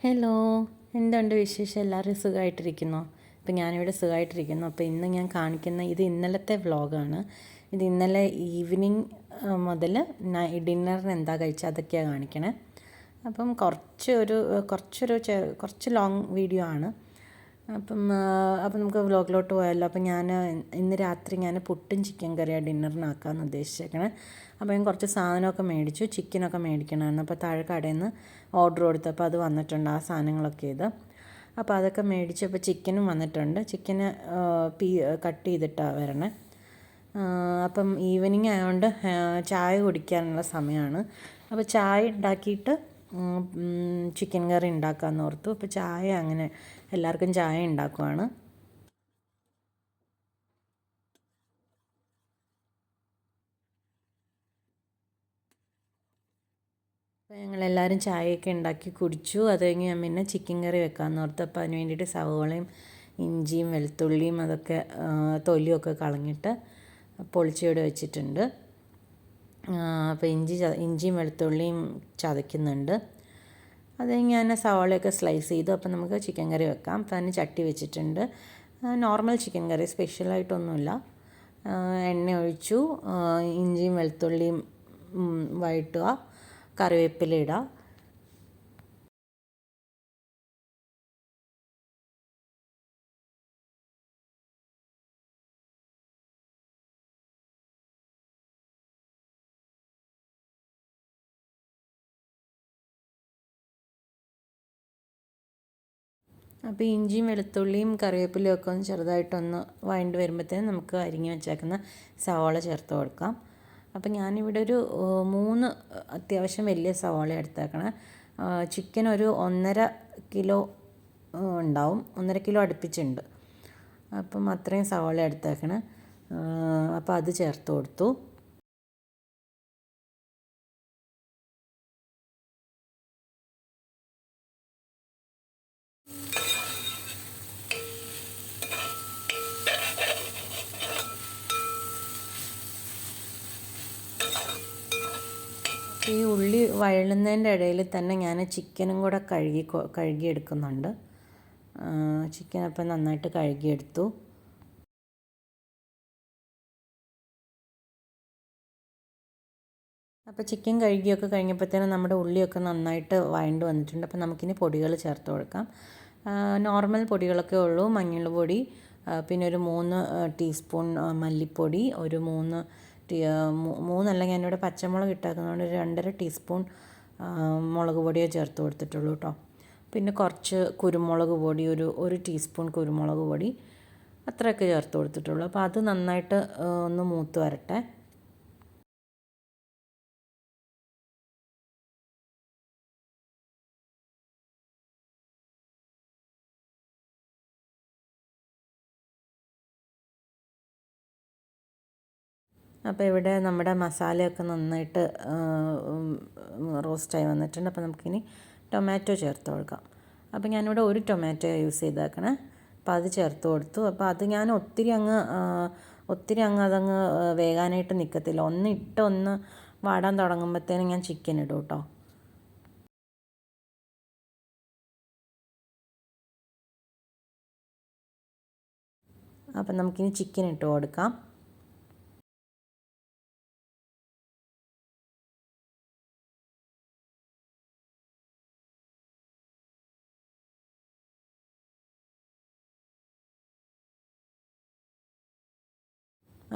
Hello, എന്തുണ്ട് വിശേഷം? എല്ലാവരും സുഖമായിട്ടിരിക്കുന്നോ? അപ്പോൾ ഞാനിവിടെ സുഖമായിട്ടിരിക്കുന്നു. അപ്പോൾ ഇന്ന് ഞാൻ കാണിക്കുന്ന ഇത് ഇന്നലത്തെ വ്ളോഗാണ്. ഇത് ഇന്നലെ ഈവനിങ് മുതൽ ഡിന്നറിന് എന്താ കഴിച്ചത് അതൊക്കെയാണ് കാണിക്കണേ. അപ്പം കുറച്ച് ലോങ് വീഡിയോ ആണ്. അപ്പം നമുക്ക് വ്ലോഗിലോട്ട് പോയാലോ. അപ്പം ഇന്ന് രാത്രി ഞാൻ പുട്ടും ചിക്കൻ കറിയാണ് ഡിന്നറിനാക്കാമെന്ന് ഉദ്ദേശിച്ചേക്കണേ. അപ്പോൾ ഞാൻ കുറച്ച് സാധനമൊക്കെ മേടിച്ചു, ചിക്കനൊക്കെ മേടിക്കണമായിരുന്നു. അപ്പോൾ താഴെ കടയിൽ നിന്ന് ഓർഡർ കൊടുത്തപ്പോൾ അത് വന്നിട്ടുണ്ട്, ആ സാധനങ്ങളൊക്കെ ഇത്. അപ്പോൾ അതൊക്കെ മേടിച്ചു. അപ്പോൾ ചിക്കനും വന്നിട്ടുണ്ട്. ചിക്കന് കട്ട് ചെയ്തിട്ടാണ് വരണേ. അപ്പം ഈവനിങ് ആയതുകൊണ്ട് ചായ കുടിക്കാനുള്ള സമയമാണ്. അപ്പോൾ ചായ ഉണ്ടാക്കിയിട്ട് ചിക്കൻ കറി ഉണ്ടാക്കാമെന്ന് ഓർത്തു. അപ്പോൾ ചായ അങ്ങനെ എല്ലാവർക്കും ചായ ഉണ്ടാക്കുവാണ്. അപ്പോൾ ഞങ്ങളെല്ലാവരും ചായയൊക്കെ ഉണ്ടാക്കി കുടിച്ചു. അത് കഴിഞ്ഞ് ഞാൻ പിന്നെ ചിക്കൻ കറി വെക്കാമെന്ന് ഓർത്തു. അപ്പോൾ അതിന് വേണ്ടിയിട്ട് സവോളയും ഇഞ്ചിയും വെളുത്തുള്ളിയും അതൊക്കെ തൊലിയൊക്കെ കളഞ്ഞിട്ട് പൊളിച്ചിവിടെ വെച്ചിട്ടുണ്ട്. അപ്പോൾ ഇഞ്ചിയും വെളുത്തുള്ളിയും ചതയ്ക്കുന്നുണ്ട്. അത് കഴിഞ്ഞ് ഞാൻ സവാളയൊക്കെ സ്ലൈസ് ചെയ്തു. അപ്പോൾ നമുക്ക് ചിക്കൻ കറി വെക്കാം. അപ്പോൾ അതിന് ചട്ടി വെച്ചിട്ടുണ്ട്. നോർമൽ ചിക്കൻ കറി, സ്പെഷ്യലായിട്ടൊന്നുമില്ല. എണ്ണ ഒഴിച്ചു, ഇഞ്ചിയും വെളുത്തുള്ളിയും വഴറ്റുക, കറിവേപ്പില ഇടുക. അപ്പോൾ ഇഞ്ചിയും വെളുത്തുള്ളിയും കറിവേപ്പിലയും ഒക്കെ ഒന്ന് ചെറുതായിട്ടൊന്ന് വഴണ്ട് വരുമ്പോഴത്തേനും നമുക്ക് അരിഞ്ഞ് വെച്ചേക്കുന്ന സവാള ചേർത്ത് കൊടുക്കാം. അപ്പോൾ ഞാനിവിടെ ഒരു 3 അത്യാവശ്യം വലിയ സവാള എടുത്തേക്കണേ. ചിക്കൻ ഒരു 1.5 കിലോ ഉണ്ടാവും, 1.5 കിലോ അടുപ്പിച്ചുണ്ട്. അപ്പം അത്രയും സവാള എടുത്തേക്കണേ. അപ്പോൾ അത് ചേർത്ത് കൊടുത്തു. ഈ ഉള്ളി വഴളുന്നതിൻ്റെ ഇടയിൽ തന്നെ ഞാൻ ചിക്കനും കൂടെ കഴുകിയെടുക്കുന്നുണ്ട്. ചിക്കൻ അപ്പം നന്നായിട്ട് കഴുകിയെടുത്തു. അപ്പോൾ ചിക്കൻ കഴുകിയൊക്കെ കഴിഞ്ഞപ്പോഴത്തേനും നമ്മുടെ ഉള്ളിയൊക്കെ നന്നായിട്ട് വഴണ്ട് വന്നിട്ടുണ്ട്. അപ്പോൾ നമുക്കിനി പൊടികൾ ചേർത്ത് കൊടുക്കാം. നോർമൽ പൊടികളൊക്കെ ഉള്ളൂ. മഞ്ഞൾ പൊടി, പിന്നെ ഒരു 3 ടീസ്പൂൺ മല്ലിപ്പൊടി, ഒരു 3 ഞാനിവിടെ പച്ചമുളക് ഇട്ടേക്കുന്നതുകൊണ്ട് ഒരു 2.5 ടീസ്പൂൺ മുളക് പൊടിയോ ചേർത്ത് കൊടുത്തിട്ടുള്ളൂ കേട്ടോ. പിന്നെ കുറച്ച് കുരുമുളക് പൊടി, ഒരു ടീസ്പൂൺ കുരുമുളക് പൊടി, അത്രയൊക്കെ ചേർത്ത് കൊടുത്തിട്ടുള്ളൂ. അപ്പോൾ അത് നന്നായിട്ട് ഒന്ന് മൂത്ത് വരട്ടെ. അപ്പോൾ ഇവിടെ നമ്മുടെ മസാലയൊക്കെ നന്നായിട്ട് റോസ്റ്റായി വന്നിട്ടുണ്ട്. അപ്പോൾ നമുക്കിനി ടൊമാറ്റോ ചേർത്ത് കൊടുക്കാം. അപ്പോൾ ഞാനിവിടെ ഒരു ടൊമാറ്റോ യൂസ് ചെയ്തേക്കണേ. അപ്പോൾ അത് ചേർത്ത് കൊടുത്തു. അപ്പോൾ അത് ഞാൻ ഒത്തിരി അങ്ങ് അതങ്ങ് വേകാനായിട്ട് നിൽക്കത്തില്ല. ഒന്ന് വാടാൻ തുടങ്ങുമ്പോഴത്തേനും ഞാൻ ചിക്കൻ ഇടും കേട്ടോ. അപ്പം നമുക്കിനി ചിക്കൻ ഇട്ട് കൊടുക്കാം.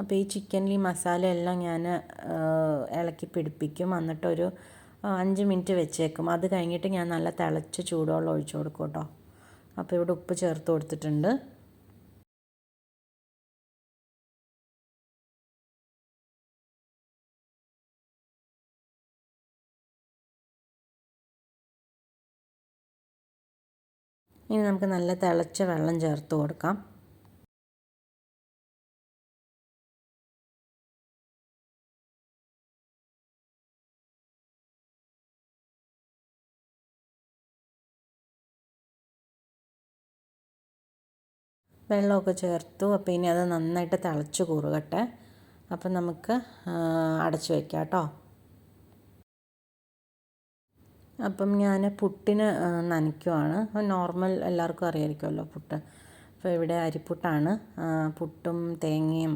അപ്പോൾ ഈ ചിക്കനിൽ ഈ മസാല എല്ലാം ഞാൻ ഇളക്കി പിടിപ്പിക്കും. എന്നിട്ടൊരു 5 മിനിറ്റ് വെച്ചേക്കും. അത് കഴിഞ്ഞിട്ട് ഞാൻ നല്ല തിളച്ച ചൂടുവെള്ളം ഒഴിച്ചു കൊടുക്കും കേട്ടോ. അപ്പോൾ ഇവിടെ ഉപ്പ് ചേർത്ത് കൊടുത്തിട്ടുണ്ട്. ഇനി നമുക്ക് നല്ല തിളച്ച വെള്ളം ചേർത്ത് കൊടുക്കാം. വെള്ളമൊക്കെ ചേർത്തു. അപ്പോൾ ഇനി അത് നന്നായിട്ട് തിളച്ച് കുറുകട്ടെ. അപ്പം നമുക്ക് അടച്ച് വയ്ക്കാം കേട്ടോ. അപ്പം ഞാൻ പുട്ടിന് നനയ്ക്കുവാണ്. നോർമൽ എല്ലാവർക്കും അറിയാമായിരിക്കുമല്ലോ പുട്ട്. അപ്പോൾ ഇവിടെ അരിപ്പുട്ടാണ്. പുട്ടും തേങ്ങയും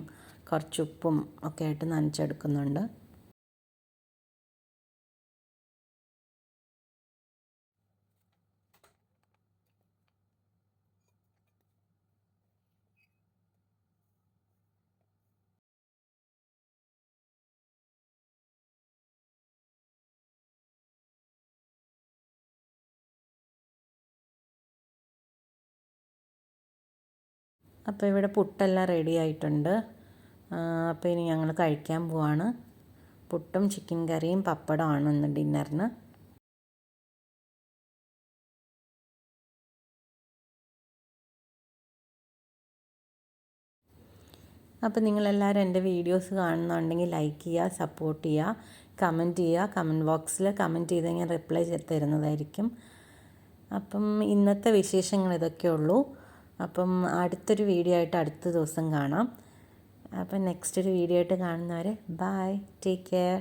കുറച്ചുപ്പും ഒക്കെ ആയിട്ട് നനച്ചെടുക്കുന്നുണ്ട്. അപ്പോൾ ഇവിടെ പുട്ടെല്ലാം റെഡി ആയിട്ടുണ്ട്. അപ്പോൾ ഇനി ഞങ്ങൾ കഴിക്കാൻ പോവാണ്. പുട്ടും ചിക്കൻ കറിയും പപ്പടമാണ് ഇന്ന് ഡിന്നറിന്. അപ്പോൾ നിങ്ങളെല്ലാവരും എൻ്റെ വീഡിയോസ് കാണുന്നുണ്ടെങ്കിൽ ലൈക്ക് ചെയ്യുക, സപ്പോർട്ട് ചെയ്യുക, കമൻറ്റ് ചെയ്യുക. കമൻറ്റ് ബോക്സിൽ കമൻറ്റ് ചെയ്ത് ഞാൻ റിപ്ലൈ തരുന്നതായിരിക്കും. അപ്പം ഇന്നത്തെ വിശേഷങ്ങൾ ഇതൊക്കെ ഉള്ളൂ. അപ്പം അടുത്തൊരു വീഡിയോ ആയിട്ട് അടുത്ത ദിവസം കാണാം. അപ്പം നെക്സ്റ്റ് ഒരു വീഡിയോ ആയിട്ട് കാണുന്നവരെ ബൈ, ടേക്ക് കെയർ.